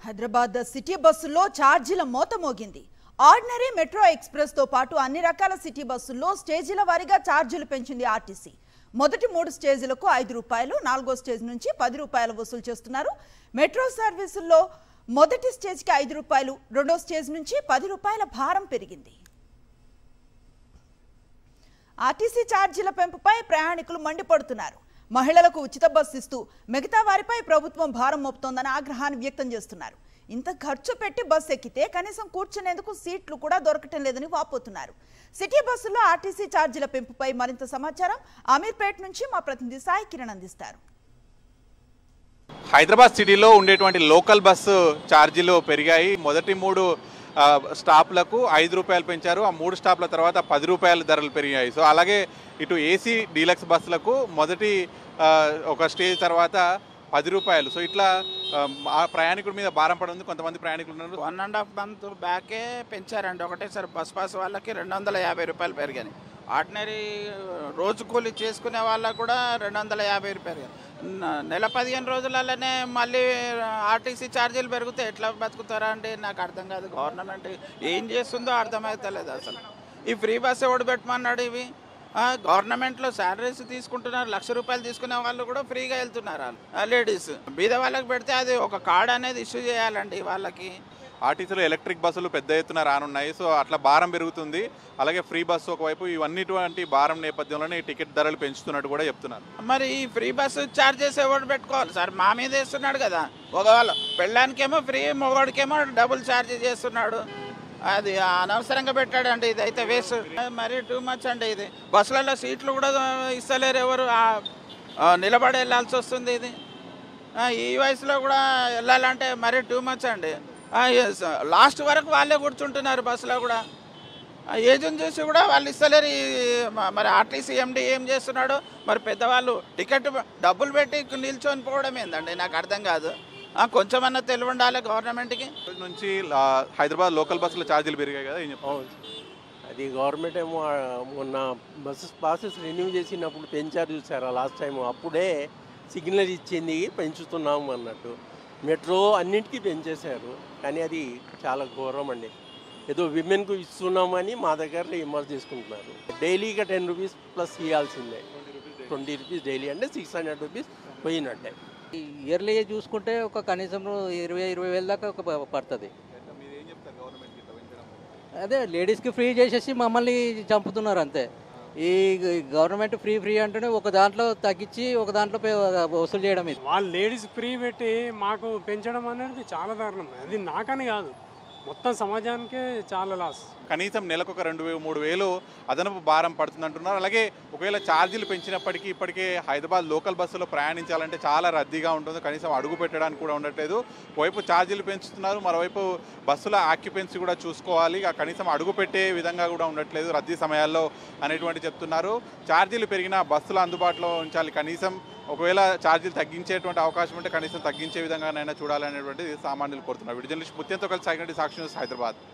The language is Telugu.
హైదరాబాద్ సిటీ బస్సుల్లో ఛార్జీల మోత మోగింది. ఆర్డినరీ మెట్రో ఎక్స్‌ప్రెస్ తో పాటు అన్ని రకాల సిటీ బస్సుల్లో స్టేజీల వారీగా ఛార్జీలు పెంచింది ఆర్టీసీ. మొదటి 3 స్టేజీలకు ₹5, 4వ స్టేజ్ నుంచి ₹10 వసూలు చేస్తున్నారు. మెట్రో సర్వీసుల్లో మొదటి స్టేజ్కి ₹5, రెండో స్టేజ్ నుంచి ₹10 భారం పెరిగింది. ఆర్టీసీ ఛార్జీల పెంపుపై ప్రయాణికులు మండిపడుతున్నారు. మహిళలకు ఉచిత బస్సు ఇస్తూ మిగతా వారిపై ప్రభుత్వం భారం మోపుతోందని ఆగ్రహాన్ని వ్యక్తం చేస్తున్నారు. ఇంత ఖర్చు పెట్టి బస్సు ఎక్కితే కనీసం కూర్చునేందుకు సీట్లు కూడా దొరకటం లేదని వాపోతున్నారు. సిటీ బస్సుల్లో ఆర్టీసీ ఛార్జీల పెంపుపై మరింత సమాచారం అమీర్పేట నుంచి మా ప్రతినిధి సాయి కిరణ్ అందిస్తారు. హైదరాబాద్ సిటీలో ఉండేటువంటి లోకల్ బస్సు ఛార్జీలు పెరిగాయి. మొదటి 3 స్టాప్లకు ₹5 పెంచారు. ఆ 3 స్టాప్ల తర్వాత ₹10 ధరలు పెరిగాయి. సో అలాగే ఇటు ఏసీ డీలక్స్ బస్సులకు మొదటి ఒక స్టేజ్ తర్వాత ₹10. సో ఇట్లా ప్రయాణికుడి మీద భారం పడింది. కొంతమంది ప్రయాణికులు ఉన్నారు. 1.5 month బ్యాకే పెంచారండి. ఒకటేసారి బస్ పాస్ వాళ్ళకి ₹250 పెరిగాయి. ఆర్డినరీ రోజు కూలి చేసుకునే వాళ్ళకు కూడా ₹250. నెల 15 రోజులలోనే మళ్ళీ ఆర్టీసీ ఛార్జీలు పెరిగితే ఎట్లా బతుకుతారా అండి? నాకు అర్థం కాదు. గవర్నమెంట్ ఏం చేస్తుందో అర్థమవుతలేదు అసలు. ఈ ఫ్రీ బస్ ఎవడు పెట్టమన్నాడు? ఇవి గవర్నమెంట్లో శాలరీస్ తీసుకుంటున్నారు. ₹1,00,000 తీసుకునే వాళ్ళు కూడా ఫ్రీగా వెళ్తున్నారు. లేడీస్ బీద వాళ్ళకి పెడితే అది ఒక కార్డ్ అనేది ఇష్యూ చేయాలండి వాళ్ళకి. ఆర్టీసీలో ఎలక్ట్రిక్ బస్సులు పెద్ద ఎత్తున రానున్నాయి. సో అట్లా భారం పెరుగుతుంది. అలాగే ఫ్రీ బస్సు ఒకవైపు ఇవన్నిటువంటి భారం నేపథ్యంలోనే టికెట్ ధరలు పెంచుతున్నట్టు కూడా చెప్తున్నారు. మరి ఈ ఫ్రీ బస్సు ఛార్జెస్ ఎవరు పెట్టుకోవాలి సార్? మా మీద వేస్తున్నాడు కదా. ఒకవేళ పెళ్ళానికేమో ఫ్రీ, మొగోడికేమో డబుల్ ఛార్జ్ చేస్తున్నాడు. అది అనవసరంగా పెట్టాడండి. ఇది అయితే వేస్ట్, మరీ టూ మచ్ అండి. ఇది బస్సులలో సీట్లు కూడా ఇస్తలేరు. ఎవరు నిలబడి వెళ్ళాల్సి వస్తుంది. ఇది ఈ వయసులో కూడా వెళ్ళాలంటే మరీ టూ మచ్ అండి. లాస్ట్ వరకు వాళ్ళే కూర్చుంటున్నారు బస్సులో కూడా. ఏజెంట్ చూసి కూడా వాళ్ళు ఇస్తలేరు. మరి ఆర్టీసీ ఎండి ఏం చేస్తున్నాడు? మరి పెద్దవాళ్ళు టికెట్ డబ్బులు పెట్టి నిల్చొని పోవడం ఏందండి? నాకు అర్థం కాదు. కొంచెమన్నా తెలివి ఉండాలి గవర్నమెంట్కి. నుంచి హైదరాబాద్ లోకల్ బస్సుల ఛార్జీలు పెరిగాయి కదా, ఏం చెప్తారు? అది గవర్నమెంట్ ఏమో మొన్న బస్సు పాసెస్ రెన్యూ చేసినప్పుడు పెంచారు చూసారా లాస్ట్ టైం. అప్పుడే సిగ్నల్ ఇచ్చింది పెంచుతున్నాము అన్నట్టు. మెట్రో అన్నింటికీ పెంచేశారు. కానీ అది చాలా ఘోరం అండి. ఏదో విమెన్కు ఇస్తున్నామని మా దగ్గర రిమర్స్ చేసుకుంటున్నారు. డైలీగా ₹10 ప్లస్ ఇవ్వాల్సిందే. ₹20 డైలీ అంటే ₹600 పోయినట్టే. ఇయర్లీ చూసుకుంటే ఒక కనీసం 20-20 వేల దాకా పడుతుంది. అదే లేడీస్కి ఫ్రీ చేసేసి మమ్మల్ని చంపుతున్నారు అంతే. ఈ గవర్నమెంట్ ఫ్రీ అంటేనే ఒక దాంట్లో తగ్గించి ఒక దాంట్లో వసూలు చేయడం. ఇది వాళ్ళు లేడీస్ ఫ్రీ పెట్టి మాకు పెంచడం అనేది చాలా దారుణం. అది నాకని కాదు, మొత్తం సమాజానికే చాలా లాస్. కనీసం నెలకు ఒక 2,000-3,000 అదనపు భారం పడుతుంది అంటున్నారు. అలాగే ఒకవేళ ఛార్జీలు పెంచినప్పటికీ ఇప్పటికే హైదరాబాద్ లోకల్ బస్సులో ప్రయాణించాలంటే చాలా రద్దీగా ఉంటుంది. కనీసం అడుగు పెట్టడానికి కూడా ఉండట్లేదు. ఒకవైపు ఛార్జీలు పెంచుతున్నారు, మరోవైపు బస్సుల ఆక్యుపెన్సీ కూడా చూసుకోవాలి. కనీసం అడుగు పెట్టే విధంగా కూడా ఉండట్లేదు రద్దీ సమయాల్లో అనేటువంటి చెప్తున్నారు. ఛార్జీలు పెరిగినా బస్సులు అందుబాటులో ఉంచాలి. కనీసం ఒకవేళ ఛార్జీలు తగ్గించేటువంటి అవకాశం ఉంటే కనీసం తగ్గించే విధంగానైనా చూడాలనేటువంటి సామాన్యులు కోరుతున్నారు. వీడియో జర్నలిస్ట్ ముత్యంతో కలిసి సాక్షి న్యూస్, హైదరాబాద్.